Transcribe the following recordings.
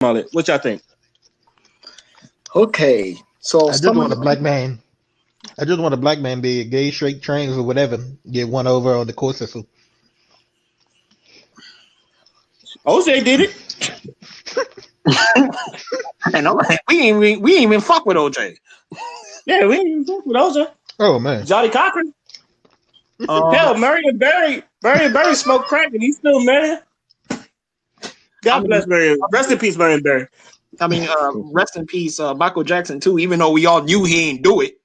Smollett. What y'all think? Okay, so I just some of want a black man. I just want a black man, be it gay, straight, trans, or whatever, get one over on the court system. OJ did it. and I'm like, we ain't even fuck with OJ. Yeah, we ain't fuck with OJ. Oh man, Johnny Cochran. Um, Hell, Marion Barry smoked crack and he's still married. I God mean, bless Marion. Rest in peace, Marion Barry. rest in peace, Michael Jackson too. Even though we all knew he ain't do it,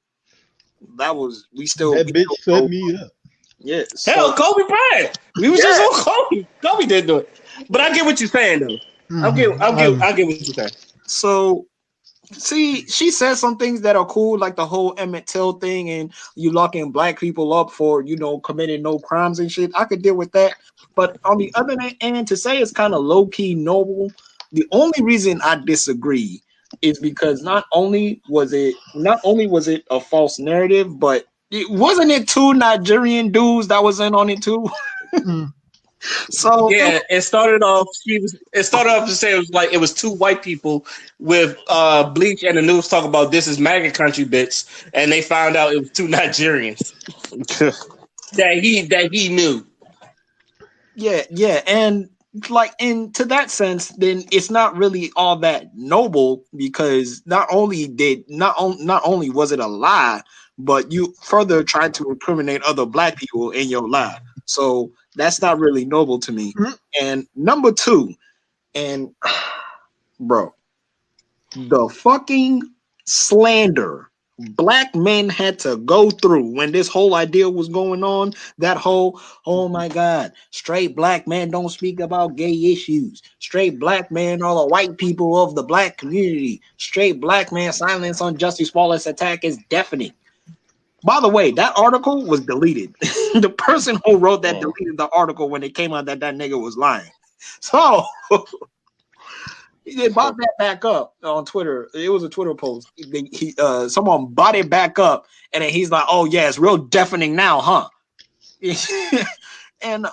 we still that bitch set go. me up. Yeah. Hell, So Kobe Bryant. We was just yeah. on Kobe. Kobe did do it. But I get what you're saying though. Mm-hmm. I get what you're saying. So see, she said some things that are cool, like the whole Emmett Till thing, and you locking black people up for committing no crimes and shit. I could deal with that, but on the other end, to say it's kind of low key noble, the only reason I disagree is because not only was it a false narrative, but it two Nigerian dudes that was in on it too. Mm. So Yeah, it started off. It started off to say it was two white people with bleach and the news talk about this is MAGA country bits, and they found out it was two Nigerians that he knew. yeah, and to that sense, then it's not really all that noble because not only was it a lie, but you further tried to incriminate other black people in your lie. So that's not really noble to me. Mm. And number two, and bro, the fucking slander black men had to go through when this whole idea was going on, that whole, oh my god, straight black men don't speak about gay issues, straight black men are the white people of the black community, straight black man silence on Jussie Smollett's attack is deafening. By the way, that article was deleted. The person who wrote that deleted the article when it came out that nigga was lying. So they brought that back up on Twitter. It was a Twitter post. Someone bought it back up, and then he's like, "Oh yeah, it's real deafening now, huh?" And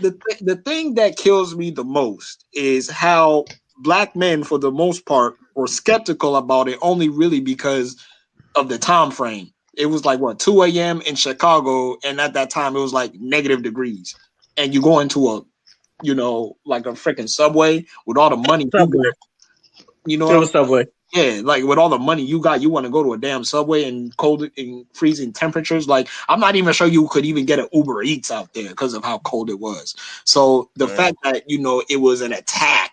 the thing that kills me the most is how black men, for the most part, were skeptical about it only really because of the time frame. It was like what 2 a.m. in Chicago, and at that time it was like negative degrees, and you go into like a freaking Subway with all the money you Subway. got. You know It what I'm was Subway. Yeah, like with all the money you got, you want to go to a damn Subway in cold and freezing temperatures. Like I'm not even sure you could even get an Uber Eats out there because of how cold it was. So the fact that it was an attack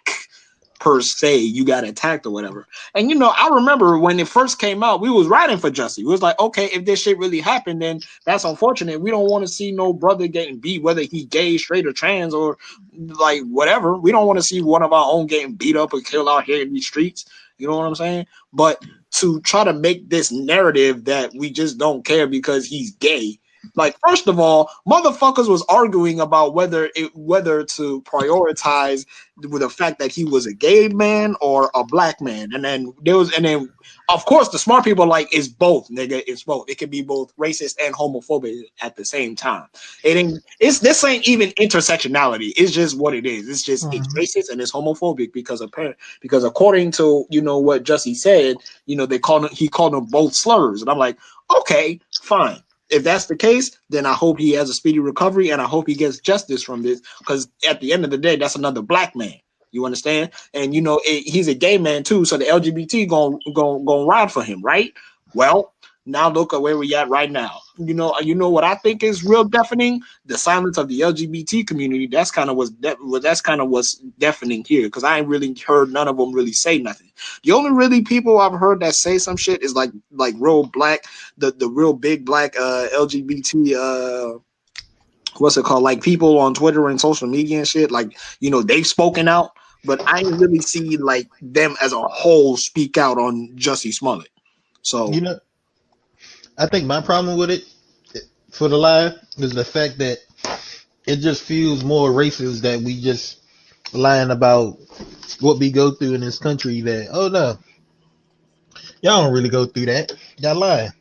per se, you got attacked or whatever. And I remember when it first came out, we was riding for Jussie. We was like, okay, if this shit really happened, then that's unfortunate. We don't want to see no brother getting beat, whether he gay, straight, or trans, or like whatever. We don't want to see one of our own getting beat up or killed out here in these streets. You know what I'm saying? But to try to make this narrative that we just don't care because he's gay. Like, first of all, motherfuckers was arguing about whether to prioritize with the fact that he was a gay man or a black man. And then of course the smart people are like, it's both, nigga. It's both. It can be both racist and homophobic at the same time. This ain't even intersectionality. It's just what it is. It's just it's racist and it's homophobic because according to what Jussie said, he called them both slurs. And I'm like, okay, fine. If that's the case, then I hope he has a speedy recovery and I hope he gets justice from this, because at the end of the day, that's another black man. You understand? And he's a gay man too, so the LGBT gonna ride for him, right? Well, now look at where we at right now. You know what I think is real deafening? The silence of the LGBT community. That's kind of what's deafening here, because I ain't really heard none of them really say nothing. The only really people I've heard that say some shit is like real black, the real big black LGBT what's it called? Like people on Twitter and social media and shit. Like they've spoken out, but I ain't really see like them as a whole speak out on Jussie Smollett. So I think my problem with it for the lie is the fact that it just feels more racist that we just lying about what we go through in this country. That oh no, y'all don't really go through that. Y'all lying.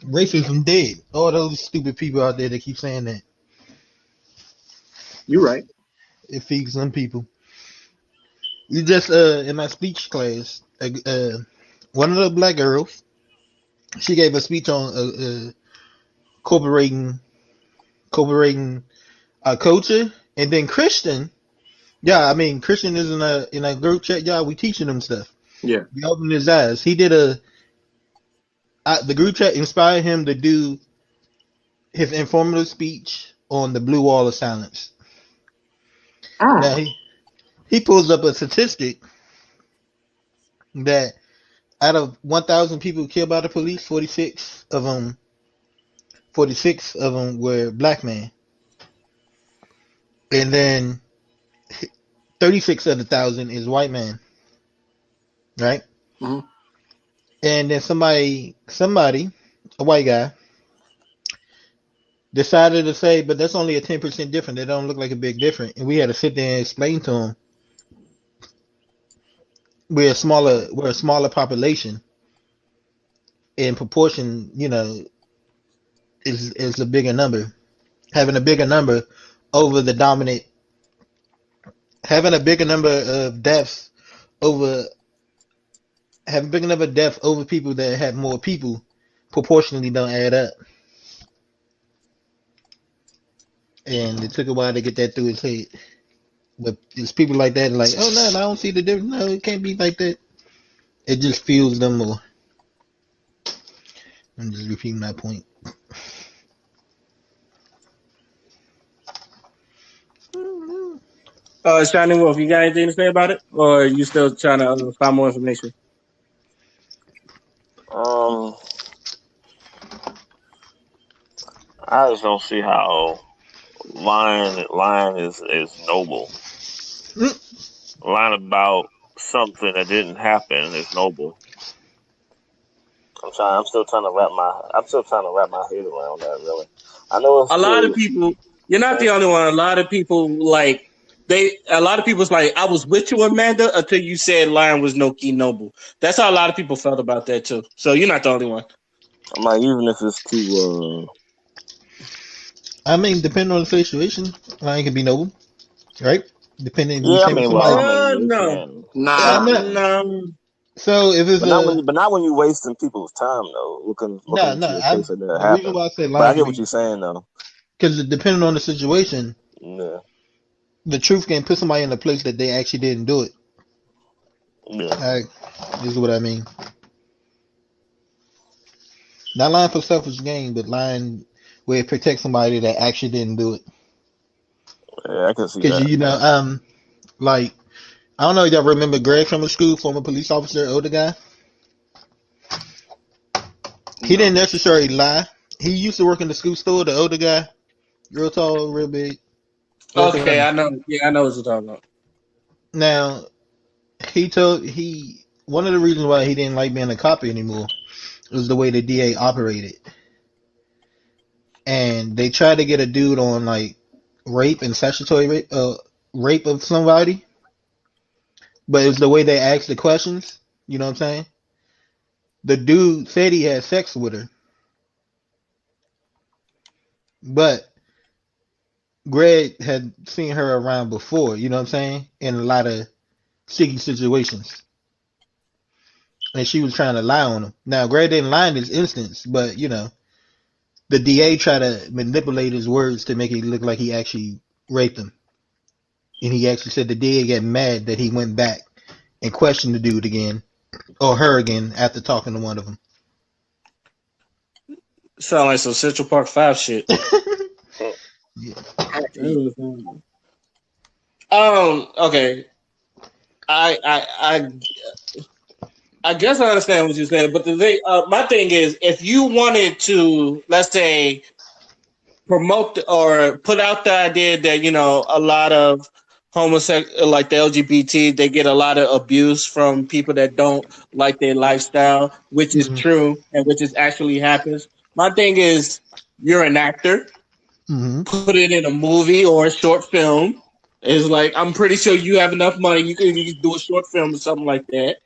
Racism dead. All those stupid people out there that keep saying that. You're right. It feeds some people. You just in my speech class, one of the black girls, she gave a speech on incorporating culture, and then Christian. Yeah, I mean Christian is in a group chat. Yeah, we teaching him stuff. Yeah. We opened his eyes. He did the group chat inspired him to do his informative speech on the blue wall of silence. Now he pulls up a statistic that out of 1,000 people killed by the police, 46 of them were black men, and then 36 of the thousand is white man, right? Mhm. And then somebody, a white guy, decided to say, but that's only a 10% difference. It don't look like a big difference. And we had to sit there and explain to him we're a smaller population in proportion, is a bigger number. Having a bigger number over the dominant, having a bigger number of deaths over, having a bigger number of deaths over people that have more people proportionally don't add up. And it took a while to get that through his head. But there's people like that, like, oh no, I don't see the difference. No, it can't be like that. It just fuels them more. I'm just repeating my point. Shining Wolf, you got anything to say about it, or are you still trying to find more information? I just don't see how lying is noble. Lying about something that didn't happen is noble. I'm still trying to wrap my head around that. Really, I know it's A lot of people. You're not the only one. A lot of people a lot of people's like, I was with you, Amanda, until you said lying was no key noble. That's how a lot of people felt about that too. So you're not the only one. I'm like, even if it's too. I mean, depending on the situation, lying can be noble, right? Depending. Yeah, I mean, well, no. Nah. So if it's but not when you're wasting people's time though. Looking into the case of that the happened. reason why I say But I lying, get what you're saying though. because depending on the situation, Yeah. the truth can put somebody in a place that they actually didn't do it. Yeah. This is what I mean. Not lying for selfish gain, but lying where it protects somebody that actually didn't do it. Yeah, I can see Because that. like I don't know if y'all remember Greg from the school, former police officer, older guy. He didn't necessarily lie. He used to work in the school store. The older guy, real tall, real big. Okay, I know. Yeah, I know what you're talking about. Now, one of the reasons why he didn't like being a cop anymore was the way the DA operated. And they tried to get a dude on like rape and statutory rape of somebody, but it was the way they asked the questions. You know what I'm saying? The dude said he had sex with her, but Greg had seen her around before. You know what I'm saying? In a lot of sticky situations. And she was trying to lie on him. Now, Greg didn't lie in this instance, but, the DA tried to manipulate his words to make it look like he actually raped him. And he actually said the DA got mad that he went back and questioned the dude again, or her again, after talking to one of them. Sound like some Central Park 5 shit. Yeah. Okay. I guess I understand what you're saying, but my thing is, if you wanted to, let's say, promote or put out the idea that a lot of homosexual, like the LGBT, they get a lot of abuse from people that don't like their lifestyle, which is true and which is actually happens. My thing is, you're an actor. Put it in a movie or a short film. It's like, I'm pretty sure you have enough money. You can do a short film or something like that.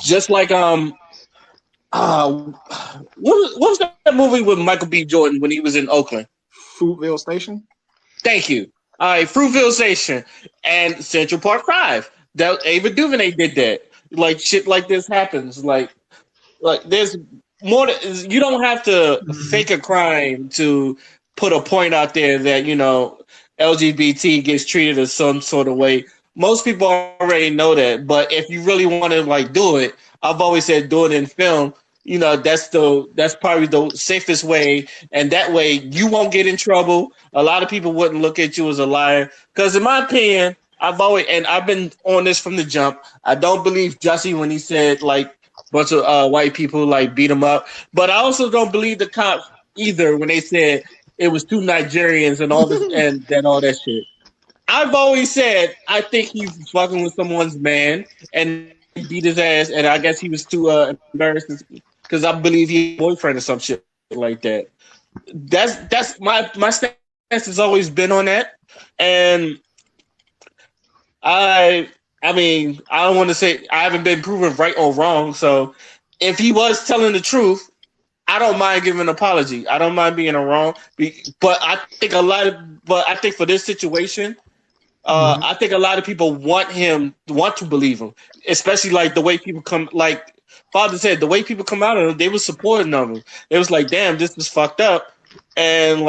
Just like what was that movie with Michael B. Jordan when he was in Oakland? Fruitvale Station. Thank you. All right, Fruitvale Station and Central Park 5. That Ava DuVernay did that. Like shit like this happens. Like there's more. You don't have to fake a crime to put a point out there that LGBT gets treated as some sort of way. Most people already know that, but if you really want to like do it, I've always said do it in film. That's probably the safest way, and that way you won't get in trouble. A lot of people wouldn't look at you as a liar, because in my opinion, I've been on this from the jump. I don't believe Jussie when he said like a bunch of white people like beat him up, but I also don't believe the cops either when they said it was two Nigerians and all this and then all that shit. I've always said I think he's fucking with someone's man and he beat his ass, and I guess he was too embarrassed because I believe he had a boyfriend or some shit like that. That's my stance has always been on that, and I mean I don't want to say I haven't been proven right or wrong. So if he was telling the truth, I don't mind giving an apology. I don't mind being wrong, but I think for this situation. I think a lot of people want to believe him, especially like the way people come. Like Father said, the way people come out of him, they were supporting of him. It was like, damn, this is fucked up, and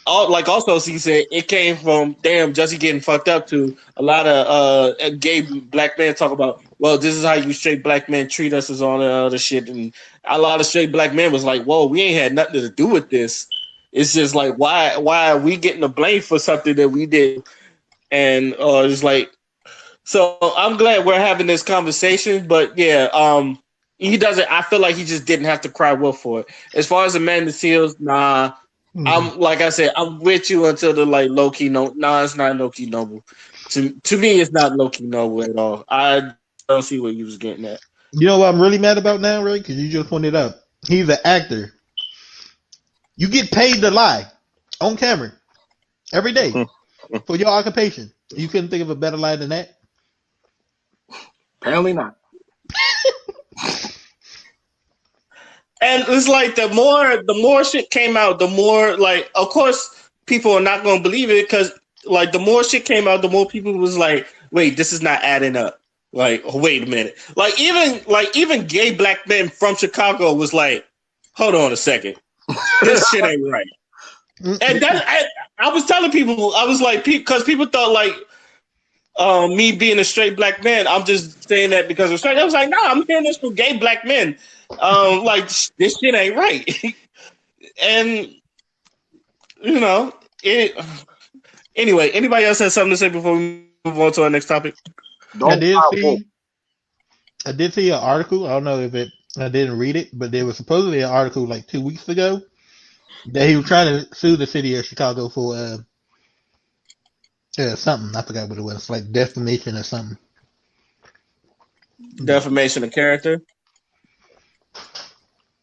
also he said it came from damn Jussie getting fucked up to a lot of gay black men talk about. Well, this is how you straight black men treat us as all the other shit, and a lot of straight black men was like, whoa, we ain't had nothing to do with this. It's just like why are we getting the blame for something that we did? And it's like, so I'm glad we're having this conversation, but yeah, he doesn't. I feel like he just didn't have to cry wolf for it. As far as Amanda Seals, nah, I'm like I said, I'm with you until the like low key no. Nah, it's not low key noble. To me, it's not low key noble at all. I don't see what he was getting at. You know what I'm really mad about now, Ray? Because you just pointed out he's an actor. You get paid to lie on camera every day. For your occupation, you couldn't think of a better lie than that? Apparently not. And it's like the more shit came out, the more like, of course, people are not going to believe it because like the more shit came out, the more people was like, wait, this is not adding up. Like, wait a minute. Like even gay black men from Chicago was like, hold on a second, this shit ain't right. And I was telling people, I was like, because people thought like me being a straight black man, I'm just saying that because I'm straight. I was like, nah, I'm hearing this from gay black men. Like this shit ain't right. And anyway, anybody else has something to say before we move on to our next topic? I did see an article. I don't know if I didn't read it, but there was supposedly an article like 2 weeks ago that he was trying to sue the city of Chicago for something. I forgot what it was, like defamation or something. Defamation of character?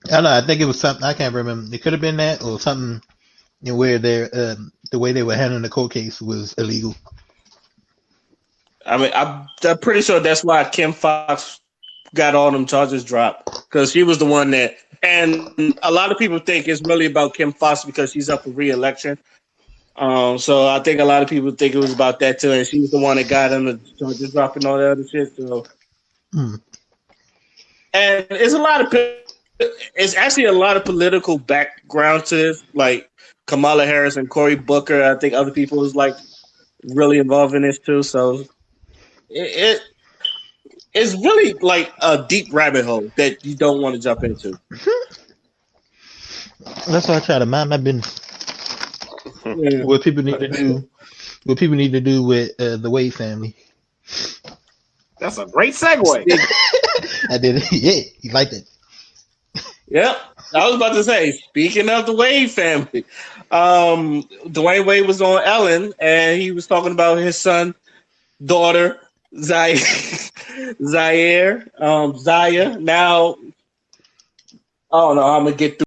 I don't know. I think it was something. I can't remember. It could have been that or something where the way they were handling the court case was illegal. I mean, I'm pretty sure that's why Kim Fox got all them charges dropped, because she was the one that. And a lot of people think it's really about Kim Fox because she's up for re-election. So I think a lot of people think it was about that too, and she was the one that got him the charges dropped and all that other shit. So, and it's actually a lot of political background to this, like Kamala Harris and Cory Booker. I think other people was like really involved in this too. So it's really like a deep rabbit hole that you don't want to jump into. That's why I try to mind my business. Yeah. What people need to do with the Wade family. That's a great segue. I did it. Yeah, you liked it. Yep. I was about to say, speaking of the Wade family, Dwayne Wade was on Ellen and he was talking about his son, daughter, Zaya. Now, I don't know. I'm gonna get through